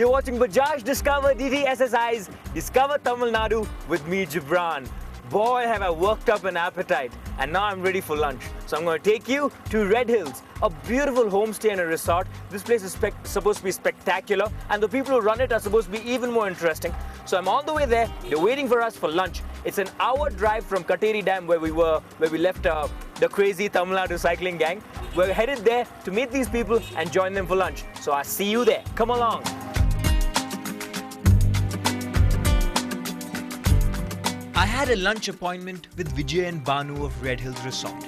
You're watching Bajaj Discover DTSSI's Discover Tamil Nadu with me, Gibran. Boy, have I worked up an appetite, and now I'm ready for lunch. So I'm going to take you to Redhills, a beautiful homestay and a resort. This place is supposed to be spectacular, and the people who run it are supposed to be even more interesting. So I'm on the way there. They're waiting for us for lunch. It's an hour drive from Kateri Dam where we left the crazy Tamil Nadu cycling gang. We're headed there to meet these people and join them for lunch. So I'll see you there. Come along. I had a lunch appointment with Vijay and Banu of Redhills Resort.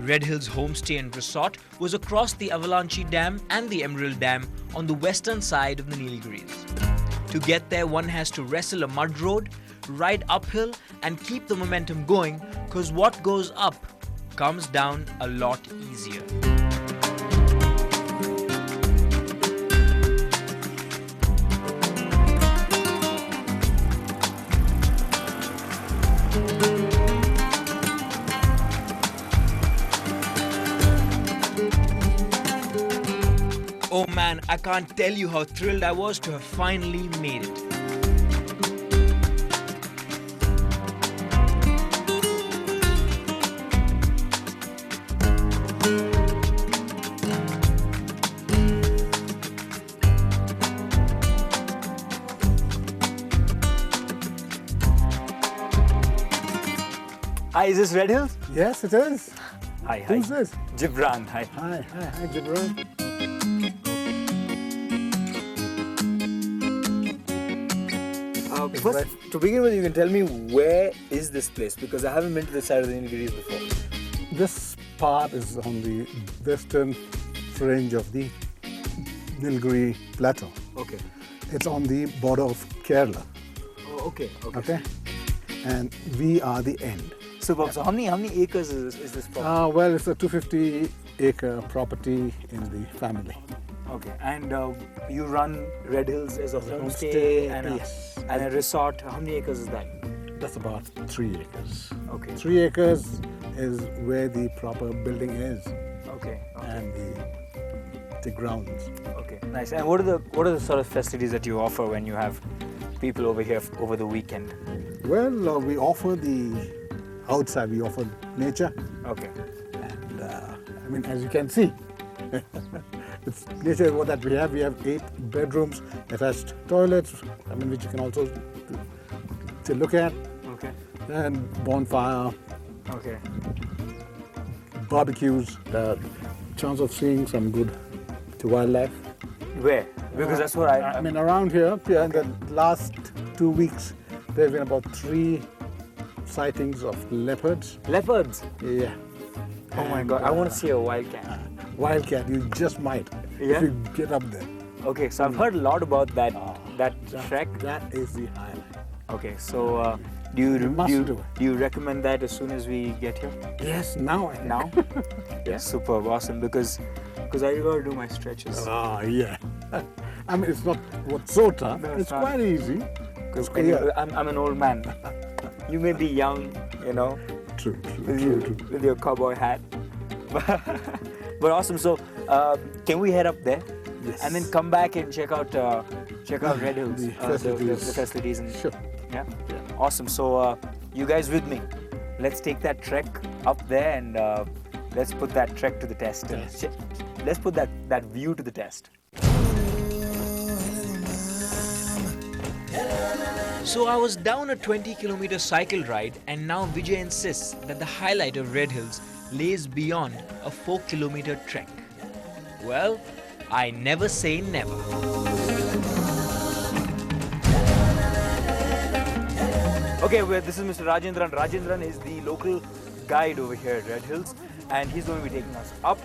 Redhills Homestay and Resort was across the Avalanche Dam and the Emerald Dam on the western side of the Nilgiris. To get there, one has to wrestle a mud road, ride uphill and keep the momentum going, because what goes up comes down a lot easier. Oh man, I can't tell you how thrilled I was to have finally made it. Hi, is this Redhills? Yes, it is. Hi. Who's this? Gibran, hi. Hi, Gibran. First, to begin with, you can tell me where is this place, because I haven't been to this side of the Nilgiris before. This part is on the western fringe of the Nilgiri Plateau. Okay. It's on the border of Kerala. Oh, okay. Okay? And we are the end. Superb. So how many acres is this property? Well, it's a 250-acre property in the family. Okay. And you run Redhills as a homestay and a resort. How many acres is that? That's about 3 acres. Okay. 3 acres is where the proper building is. Okay. And the grounds. Okay. Nice. And what are the sort of facilities that you offer when you have people over here over the weekend? Well, we offer the outside, we offer nature. Okay. And as you can see, it's nature what that we have. We have 8 bedrooms, attached toilets, which you can also look at. Okay. And bonfire. Okay. Barbecues. Chance of seeing some good wildlife. Where? Because that's what around here, in the last 2 weeks, there have been about 3 sightings of leopards. Leopards? Yeah. Oh my God, I want to see a wildcat. Wildcat, you just might if you get up there. Okay, so I've heard a lot about that trek. That is the highlight. Okay, so do you recommend that as soon as we get here? Yes, now. Now? Yeah, superb, awesome, because I gotta do my stretches. Yeah. It's not so tough. No, it's quite easy. Because I'm an old man. You may be young, True. With your cowboy hat. But awesome. So, can we head up there? Yes. And then come back and check out Redhills, the facilities. And, sure. Yeah? Awesome. So, you guys with me? Let's take that trek up there and let's put that trek to the test. Let's put that view to the test. So I was down a 20-kilometer cycle ride, and now Vijay insists that the highlight of Redhills lays beyond a 4-kilometer trek. Well, I never say never. Okay, well, this is Mr. Rajendran. Rajendran is the local guide over here at Redhills, and he's going to be taking us up.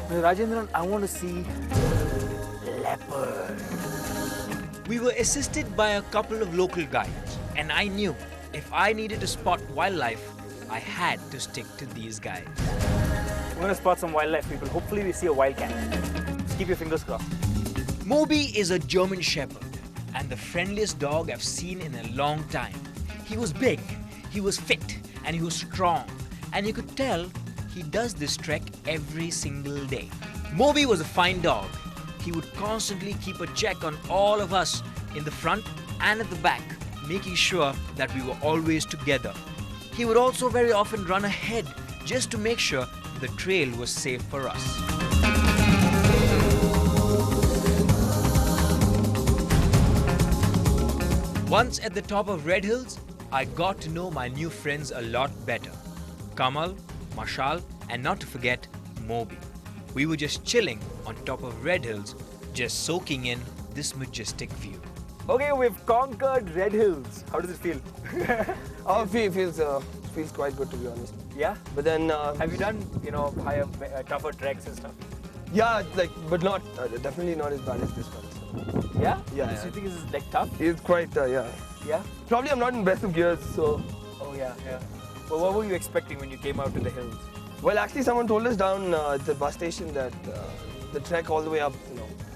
Mr. Rajendran, I want to see leopard. We were assisted by a couple of local guides, and I knew if I needed to spot wildlife, I had to stick to these guys. We're going to spot some wildlife, people. Hopefully we see a wildcat. Just keep your fingers crossed. Moby is a German Shepherd and the friendliest dog I've seen in a long time. He was big, he was fit, and he was strong. And you could tell he does this trek every single day. Moby was a fine dog. he would constantly keep a check on all of us in the front and at the back, making sure that we were always together. He would also very often run ahead just to make sure the trail was safe for us. Once at the top of Redhills, I got to know my new friends a lot better. Kamal, Mashal, and not to forget, Moby. We were just chilling on top of Redhills, just soaking in this majestic view. Okay, we've conquered Redhills. How does it feel? Feels quite good, to be honest. Yeah? But then... have you done, higher, tougher treks and stuff? Yeah, but not, definitely not as bad as this one. So. Yeah? Yeah. So you think this is tough? It's quite, yeah. Yeah? Probably I'm not in best of gears, so... Oh, yeah. Well, what were you expecting when you came out to the hills? Well, actually, someone told us down at the bus station that the trek all the way up,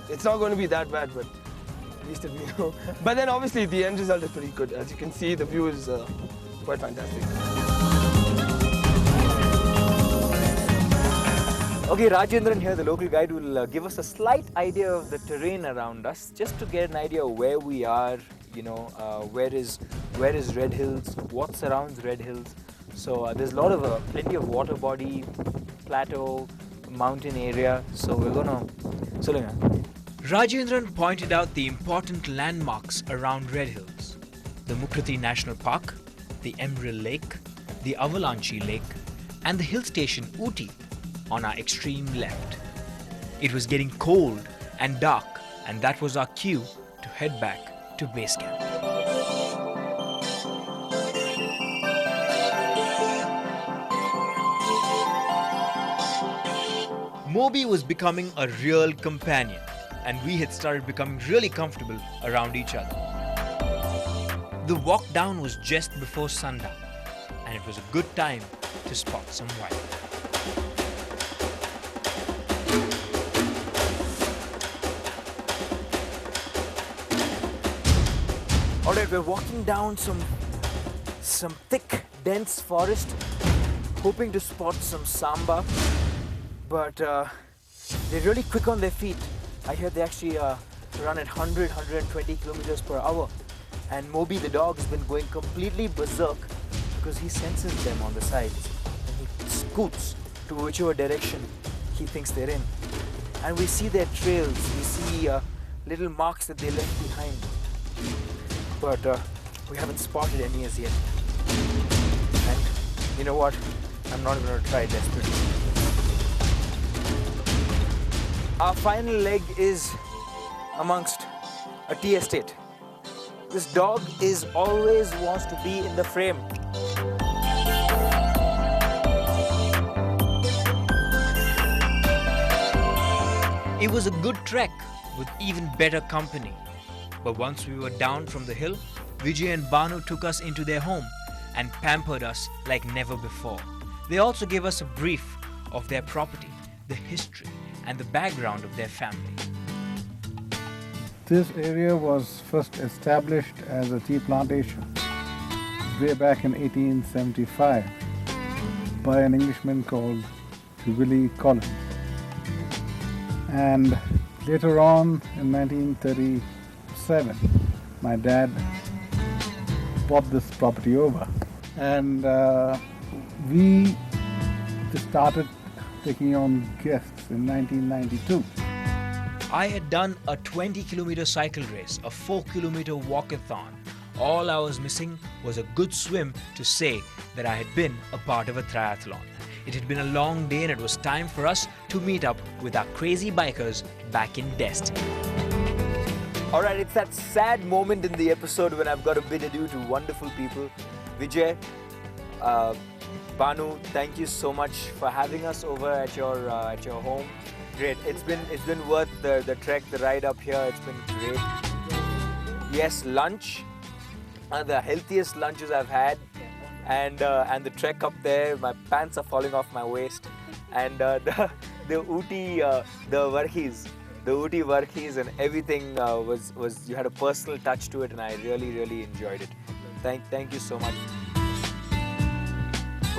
it's not going to be that bad, but at least we know. But then obviously the end result is pretty good. As you can see, the view is quite fantastic. Okay, Rajendran here, the local guide, will give us a slight idea of the terrain around us, just to get an idea of where we are, where is Redhills, what surrounds Redhills. So there's a lot of plenty of water body, plateau, mountain area. So we're gonna. Rajendran pointed out the important landmarks around Redhills: the Mukrati National Park, the Emerald Lake, the Avalanche Lake, and the hill station Ooty on our extreme left. It was getting cold and dark, and that was our cue to head back to base camp. Moby was becoming a real companion, and we had started becoming really comfortable around each other. The walk down was just before sundown, and it was a good time to spot some wildlife. Alright, we're walking down some thick, dense forest, hoping to spot some samba. But they're really quick on their feet. I hear they actually run at 100, 120 kilometers per hour. And Moby the dog has been going completely berserk because he senses them on the sides. And he scoots to whichever direction he thinks they're in. And we see their trails. We see little marks that they left behind. But we haven't spotted any as yet. And you know what? I'm not going to try desperately. Our final leg is amongst a tea estate. This dog always wants to be in the frame. It was a good trek with even better company. But once we were down from the hill, Vijay and Banu took us into their home and pampered us like never before. They also gave us a brief of their property, the history, and the background of their family. This area was first established as a tea plantation way back in 1875 by an Englishman called Willie Collins. And later on in 1937, my dad bought this property over, and we just started taking on guests in 1992. I had done a 20-kilometer cycle race, a 4-kilometer walkathon. All I was missing was a good swim to say that I had been a part of a triathlon. It had been a long day and it was time for us to meet up with our crazy bikers back in Destiny. Alright, it's that sad moment in the episode when I've got to bid adieu to wonderful people. Vijay, Banu, thank you so much for having us over at your home. Great. It's been worth the trek, the ride up here. It's been great. Yes, lunch, the healthiest lunches I've had, and the trek up there. My pants are falling off my waist, and the Ooty, the Ooty Varkhis and everything was you had a personal touch to it, and I really enjoyed it. Thank you so much.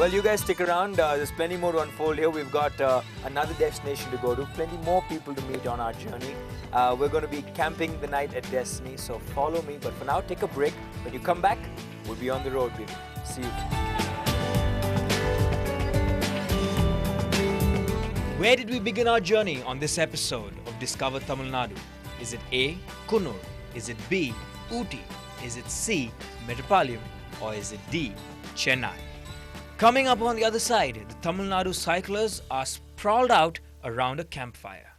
Well, you guys stick around. There's plenty more to unfold here. We've got another destination to go to, plenty more people to meet on our journey. We're going to be camping the night at Destiny, so follow me. But for now, take a break. When you come back, we'll be on the road, baby. See you. Where did we begin our journey on this episode of Discover Tamil Nadu? Is it A, Kunnur? Is it B, Ooty? Is it C, Metropolitan? Or is it D, Chennai? Coming up on the other side, the Tamil Nadu cyclers are sprawled out around a campfire.